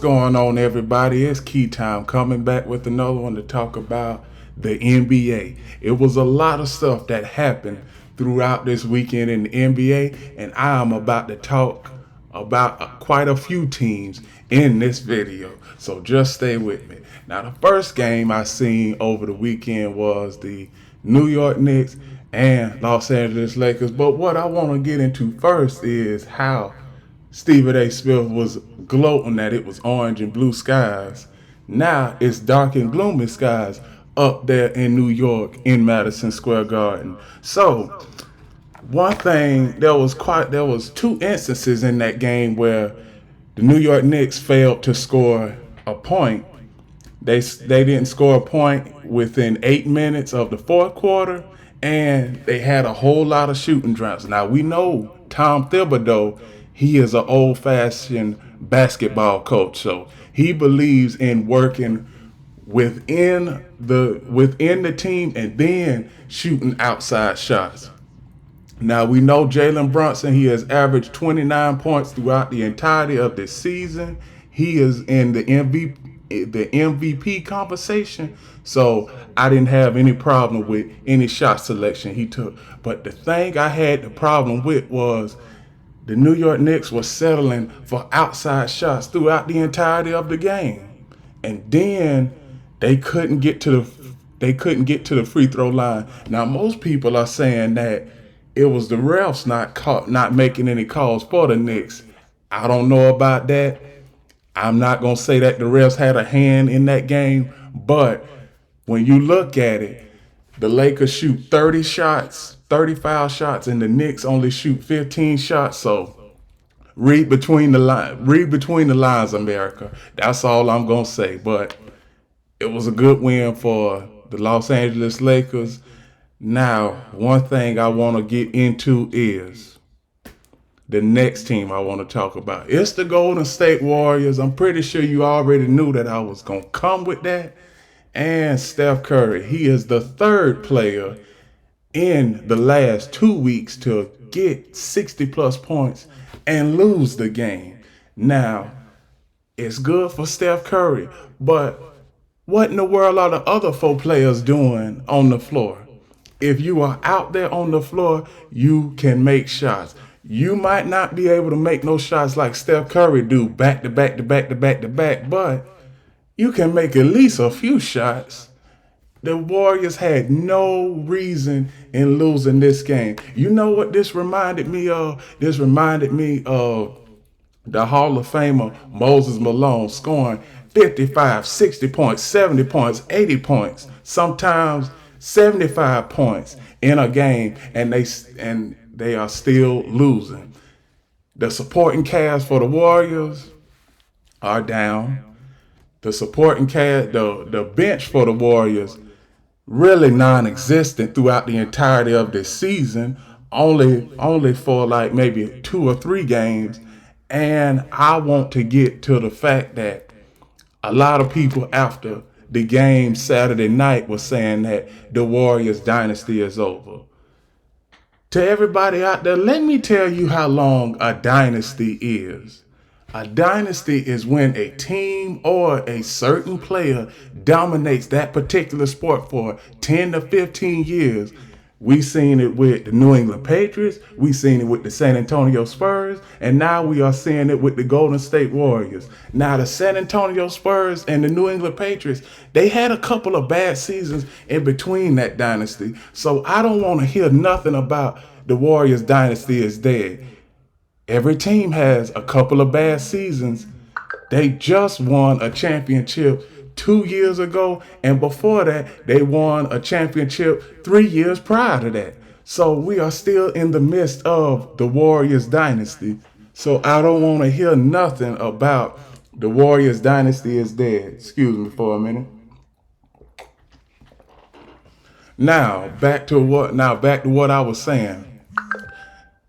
going on, everybody? It's Key Time coming back with another one to talk about the NBA. It was a lot of stuff that happened throughout this weekend in the NBA, and I am about to talk about quite a few teams in this video. So just stay with me. Now, the first game I seen over the weekend was the New York Knicks and Los Angeles Lakers. But what I want to get into first is how Stephen A. Smith was gloating that it was orange and blue skies. Now it's dark and gloomy skies up there in New York in Madison Square Garden. So one thing, there was two instances in that game where the New York Knicks failed to score a point. They didn't score a point within 8 minutes of the fourth quarter, and they had a whole lot of shooting droughts. Now we know Tom Thibodeau, he is an old-fashioned basketball coach, so he believes in working within the team and then shooting outside shots. Now we know Jalen Brunson, he has averaged 29 points throughout the entirety of this season. He is in the MVP conversation, so I didn't have any problem with any shot selection he took. But the thing I had the problem with was the New York Knicks were settling for outside shots throughout the entirety of the game, and then they couldn't get to the free throw line. Now most people are saying that it was the refs not making any calls for the Knicks. I don't know about that. I'm not going to say that the refs had a hand in that game, but when you look at it, the Lakers shoot 35 shots, and the Knicks only shoot 15 shots. So read between the lines, America. That's all I'm going to say. But it was a good win for the Los Angeles Lakers. Now, one thing I want to get into is the next team I want to talk about. It's the Golden State Warriors. I'm pretty sure you already knew that I was going to come with that. And Steph Curry, he is the third player in the last 2 weeks to get 60-plus points and lose the game. Now, it's good for Steph Curry, but what in the world are the other four players doing on the floor? If you are out there on the floor, you can make shots. You might not be able to make no shots like Steph Curry do back to back to back to back to back, but you can make at least a few shots. The Warriors had no reason in losing this game. You know what this reminded me of? This reminded me of the Hall of Famer Moses Malone scoring 55, 60 points, 70 points, 80 points, sometimes 75 points in a game, and they are still losing. The supporting cast for the Warriors are down. The supporting cast, the bench for the Warriors, really non-existent throughout the entirety of this season, only for like maybe 2 or 3 games. And I want to get to the fact that a lot of people after the game Saturday night was saying that the Warriors dynasty is over. To everybody out there, let me tell you how long a dynasty is. A dynasty is when a team or a certain player dominates that particular sport for 10 to 15 years. We seen it with the New England Patriots, we seen it with the San Antonio Spurs, and now we are seeing it with the Golden State Warriors. Now the San Antonio Spurs and the New England Patriots, they had a couple of bad seasons in between that dynasty. So I don't want to hear nothing about the Warriors dynasty is dead. Every team has a couple of bad seasons. They just won a championship 2 years ago, and before that, they won a championship 3 years prior to that. So we are still in the midst of the Warriors dynasty. So I don't want to hear nothing about the Warriors dynasty is dead. Excuse me for a minute. Now back to what I was saying.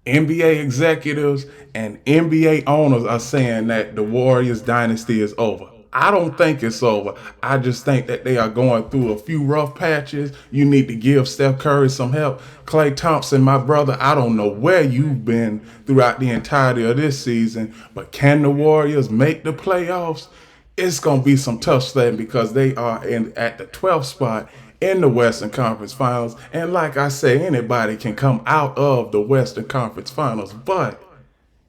NBA executives and NBA owners are saying that the Warriors dynasty is over. I don't think it's over. I just think that they are going through a few rough patches. You need to give Steph Curry some help. Klay Thompson, my brother, I don't know where you've been throughout the entirety of this season, but can the Warriors make the playoffs? It's going to be some tough sledding because they are at the 12th spot in the Western Conference Finals. And like I say, anybody can come out of the Western Conference Finals, but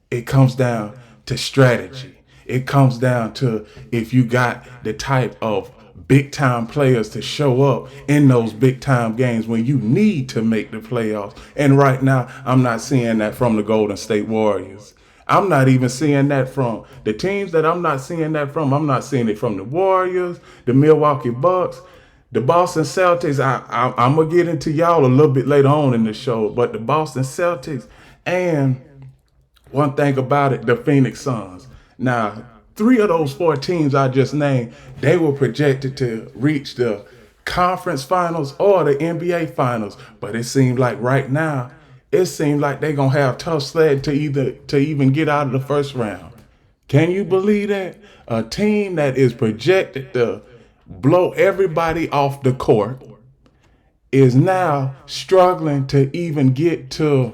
it comes down to strategy. It comes down to if you got the type of big time players to show up in those big time games when you need to make the playoffs. And right now, I'm not seeing that from the Golden State Warriors. I'm not even seeing that from the teams that I'm not seeing that from. I'm not seeing it from the Warriors, the Milwaukee Bucks, the Boston Celtics. I'm going to get into y'all a little bit later on in the show, but the Boston Celtics and one thing about it, the Phoenix Suns. Now, 3 of those 4 teams I just named, they were projected to reach the conference finals or the NBA finals. But it seems like right now, it seems like they're going to have tough sled to even get out of the first round. Can you believe that? A team that is projected to blow everybody off the court is now struggling to even get to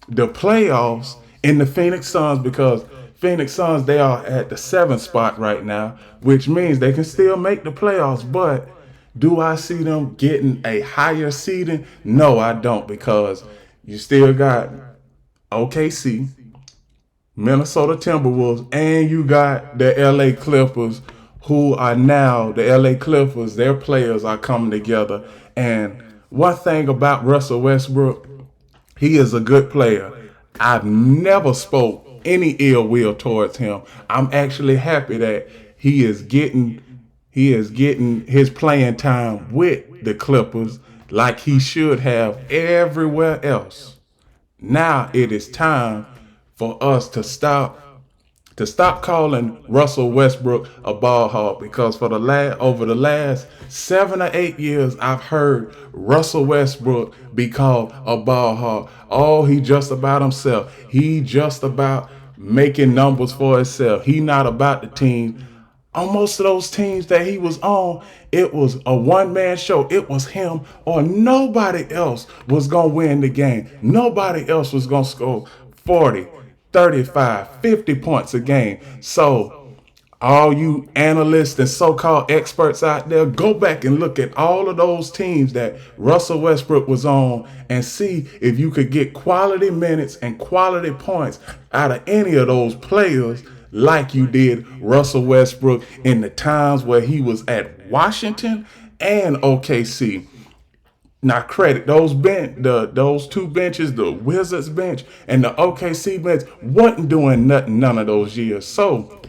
the playoffs in the Phoenix Suns, because Phoenix Suns, they are at the 7th spot right now, which means they can still make the playoffs. But do I see them getting a higher seeding? No, I don't, because you still got OKC, Minnesota Timberwolves, and you got the LA Clippers, who are now the LA Clippers. Their players are coming together. And one thing about Russell Westbrook, he is a good player. I've never spoke any ill will towards him. I'm actually happy that he is getting his playing time with the Clippers like he should have everywhere else. Now it is time for us to stop calling Russell Westbrook a ball hog, because for over the last 7 or 8 years, I've heard Russell Westbrook be called a ball hog. Oh, he just about himself. He just about making numbers for himself. He not about the team. On most of those teams that he was on, it was a one-man show. It was him or nobody else was going to win the game. Nobody else was going to score 40, 35, 50 points a game. So all you analysts and so-called experts out there, go back and look at all of those teams that Russell Westbrook was on and see if you could get quality minutes and quality points out of any of those players like you did Russell Westbrook in the times where he was at Washington and OKC. Now credit those those 2 benches, the Wizards bench and the OKC bench, wasn't doing nothing none of those years. So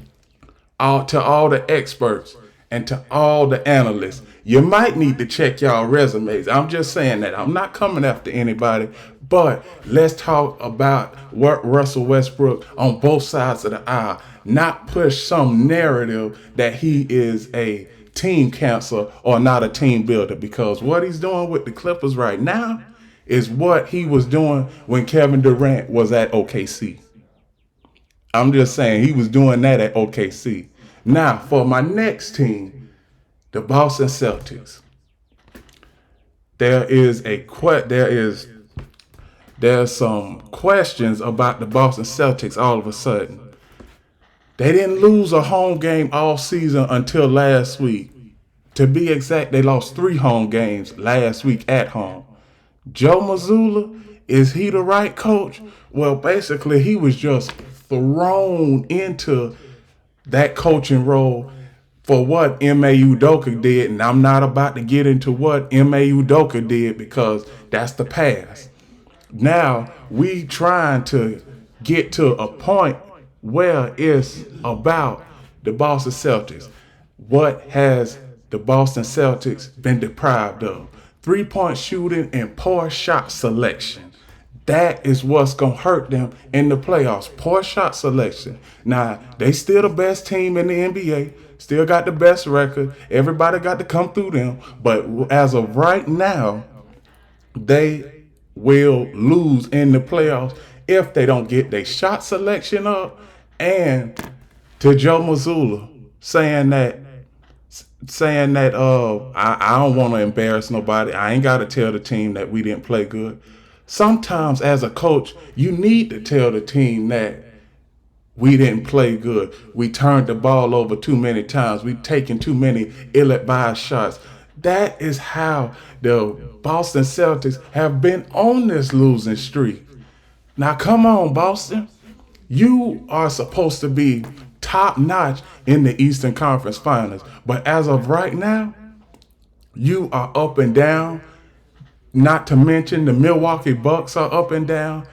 to all the experts and to all the analysts, you might need to check y'all resumes. I'm just saying that. I'm not coming after anybody, but let's talk about what Russell Westbrook on both sides of the aisle, not push some narrative that he is a team cancer or not a team builder, because what he's doing with the Clippers right now is what he was doing when Kevin Durant was at OKC. I'm just saying he was doing that at OKC. Now, for my next team, the Boston Celtics. There's some questions about the Boston Celtics all of a sudden. They didn't lose a home game all season until last week. To be exact, they lost 3 home games last week at home. Joe Mazzulla, is he the right coach? Well, basically, he was just thrown into that coaching role for what Ime Udoka did. And I'm not about to get into what Ime Udoka did because that's the past. Now, we trying to get to a point where it's about the Boston Celtics. What has the Boston Celtics been deprived of? 3-point shooting and poor shot selection. That is what's going to hurt them in the playoffs. Poor shot selection. Now, they still the best team in the NBA. Still got the best record. Everybody got to come through them. But as of right now, they will lose in the playoffs if they don't get their shot selection up. And to Joe Mazzulla, saying that I don't want to embarrass nobody. I ain't got to tell the team that we didn't play good. Sometimes as a coach, you need to tell the team that we didn't play good. We turned the ball over too many times. We taken too many ill-advised shots. That is how the Boston Celtics have been on this losing streak. Now come on, Boston. You are supposed to be top notch in the Eastern Conference Finals. But as of right now, you are up and down. Not to mention the Milwaukee Bucks are up and down.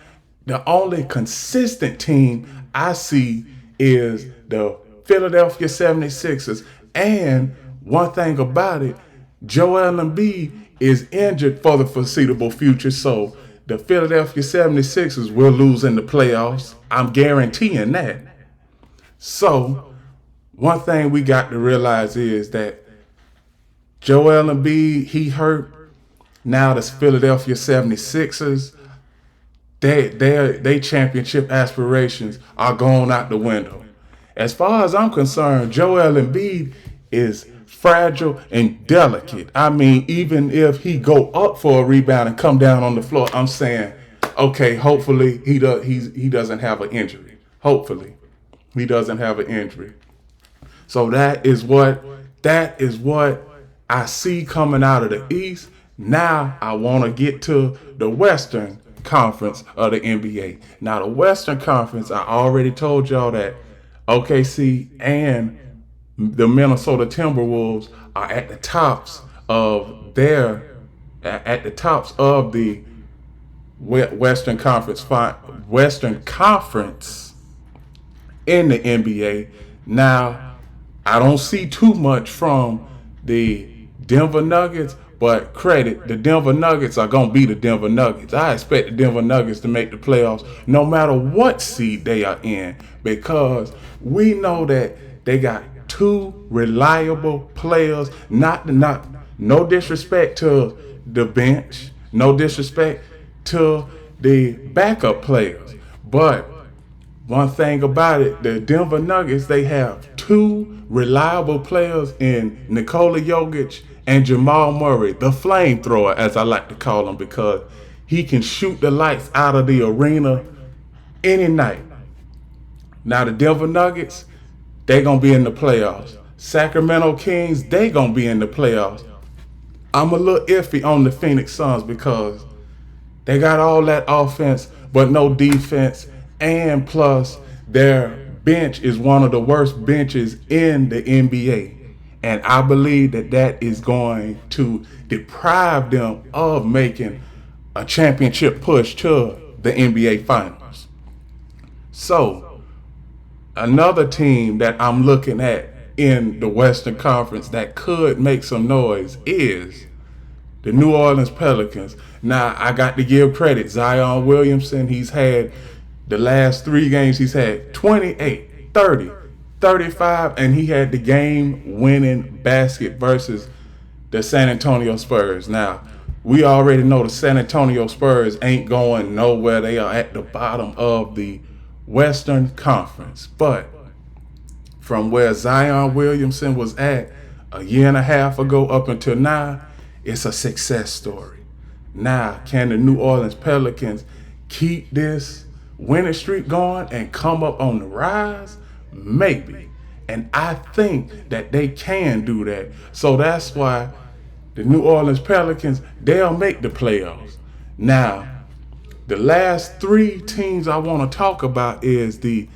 The only consistent team I see is the Philadelphia 76ers. And one thing about it, Joel Embiid is injured for the foreseeable future. So the Philadelphia 76ers will lose in the playoffs. I'm guaranteeing that. So one thing we got to realize is that Joel Embiid, he hurt. Now the Philadelphia 76ers, they championship aspirations are going out the window. As far as I'm concerned, Joel Embiid is fragile and delicate. I mean, even if he go up for a rebound and come down on the floor, I'm saying, okay, hopefully he doesn't have an injury. Hopefully he doesn't have an injury. So that is what I see coming out of the East. Now I want to get to the Western Conference of the NBA. Now the Western Conference, I already told y'all that OKC and the Minnesota Timberwolves are at the tops of the Western Conference in the NBA. Now I don't see too much from the Denver Nuggets. But credit, the Denver Nuggets are going to be the Denver Nuggets. I expect the Denver Nuggets to make the playoffs no matter what seed they are in, because we know that they got two reliable players. No disrespect to the bench, no disrespect to the backup players. But one thing about it, the Denver Nuggets, they have two reliable players in Nikola Jokic and Jamal Murray, the flamethrower, as I like to call him, because he can shoot the lights out of the arena any night. Now the Denver Nuggets, they going to be in the playoffs. Sacramento Kings, they going to be in the playoffs. I'm a little iffy on the Phoenix Suns because they got all that offense but no defense, and plus their bench is one of the worst benches in the NBA. And I believe that is going to deprive them of making a championship push to the NBA Finals. So, another team that I'm looking at in the Western Conference that could make some noise is the New Orleans Pelicans. Now, I got to give credit. Zion Williamson, he's had the last 3 games, he's had 28, 30, 35, and he had the game-winning basket versus the San Antonio Spurs. Now, we already know the San Antonio Spurs ain't going nowhere. They are at the bottom of the Western Conference. But from where Zion Williamson was at a year and a half ago up until now, it's a success story. Now, can the New Orleans Pelicans keep this winning streak going and come up on the rise? Maybe. And I think that they can do that. So that's why the New Orleans Pelicans, they'll make the playoffs. Now, the last 3 teams I want to talk about is the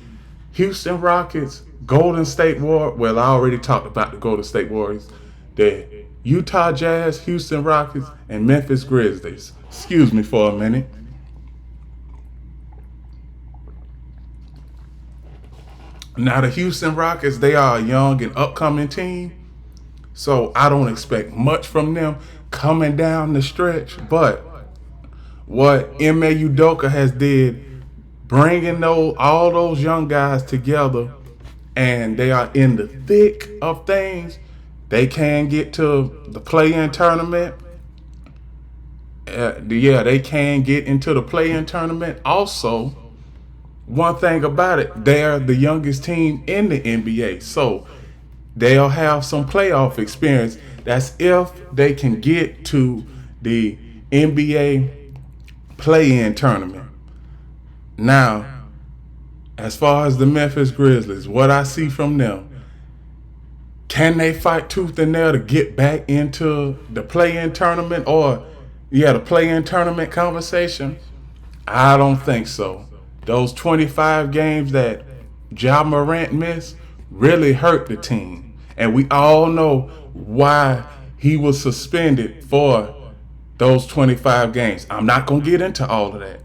Houston Rockets, Golden State Warriors. Well, I already talked about the Golden State Warriors. The Utah Jazz, Houston Rockets, and Memphis Grizzlies. Excuse me for a minute. Now, the Houston Rockets, they are a young and upcoming team, so I don't expect much from them coming down the stretch. But what Ime Udoka has did, bringing all those young guys together, and they are in the thick of things, they can get to the play-in tournament. They can get into the play-in tournament. Also, one thing about it, they're the youngest team in the NBA. So they'll have some playoff experience. That's if they can get to the NBA play-in tournament. Now, as far as the Memphis Grizzlies, what I see from them, can they fight tooth and nail to get back into the play-in tournament or, the play-in tournament conversation? I don't think so. Those 25 games that Ja Morant missed really hurt the team. And we all know why he was suspended for those 25 games. I'm not going to get into all of that.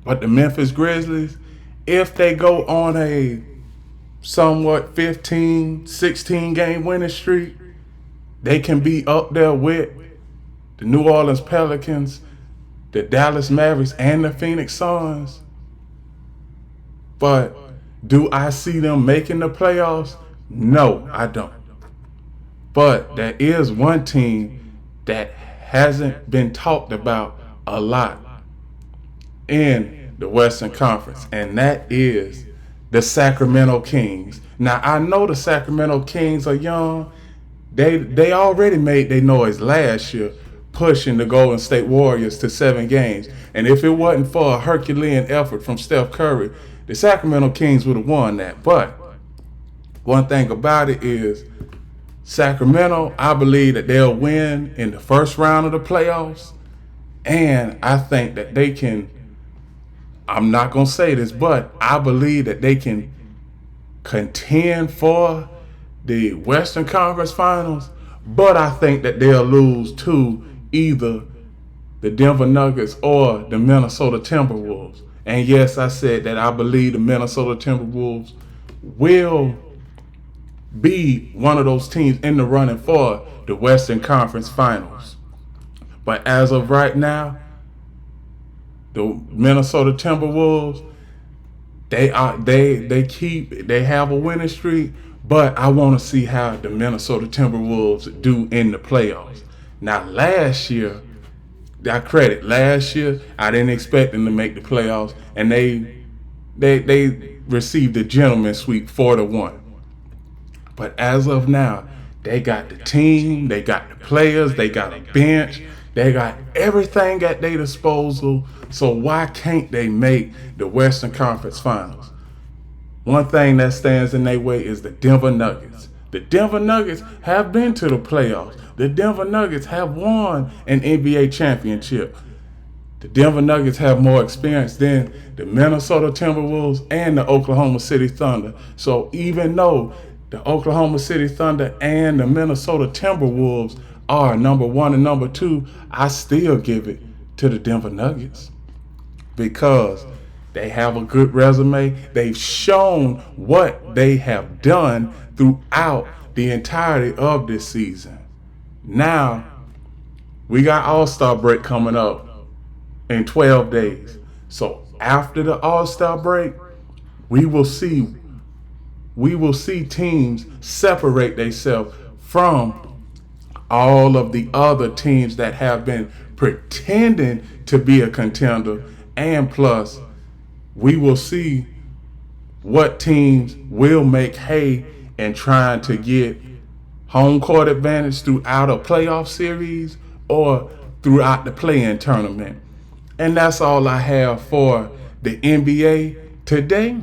But the Memphis Grizzlies, if they go on a somewhat 15, 16 game winning streak, they can be up there with the New Orleans Pelicans, the Dallas Mavericks, and the Phoenix Suns. But do I see them making the playoffs? No, I don't. But there is one team that hasn't been talked about a lot in the Western Conference, and that is the Sacramento Kings. Now, I know the Sacramento Kings are young. They already made their noise last year, pushing the Golden State Warriors to 7 games. And if it wasn't for a Herculean effort from Steph Curry, the Sacramento Kings would have won that. But one thing about it is, Sacramento, I believe that they'll win in the first round of the playoffs. And I think that they can, I'm not going to say this, but I believe that they can contend for the Western Conference Finals. But I think that they'll lose to either the Denver Nuggets or the Minnesota Timberwolves. And yes, I said that I believe the Minnesota Timberwolves will be one of those teams in the running for the Western Conference Finals. But as of right now, the Minnesota Timberwolves, they have a winning streak, but I want to see how the Minnesota Timberwolves do in the playoffs. Now, last year, I didn't expect them to make the playoffs, and they received the gentleman's sweep 4-1. But as of now, they got the team, they got the players, they got a bench, they got everything at their disposal. So why can't they make the Western Conference Finals? One thing that stands in their way is the Denver Nuggets. The Denver Nuggets have been to the playoffs. The Denver Nuggets have won an NBA championship. The Denver Nuggets have more experience than the Minnesota Timberwolves and the Oklahoma City Thunder. So even though the Oklahoma City Thunder and the Minnesota Timberwolves are number 1 and number 2, I still give it to the Denver Nuggets because they have a good resume. They've shown what they have done throughout the entirety of this season. Now, we got All-Star break coming up in 12 days. So after the All-Star break, we will see teams separate themselves from all of the other teams that have been pretending to be a contender. And plus, we will see what teams will make hay and trying to get home court advantage throughout a playoff series or throughout the play-in tournament. And that's all I have for the NBA today.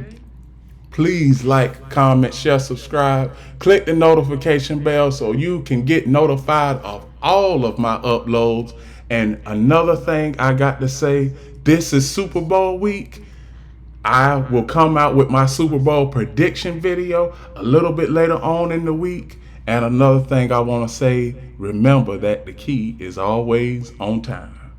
Please like, comment, share, subscribe. Click the notification bell so you can get notified of all of my uploads. And another thing I got to say, this is Super Bowl week. I will come out with my Super Bowl prediction video a little bit later on in the week. And another thing I want to say, remember that the key is always on time.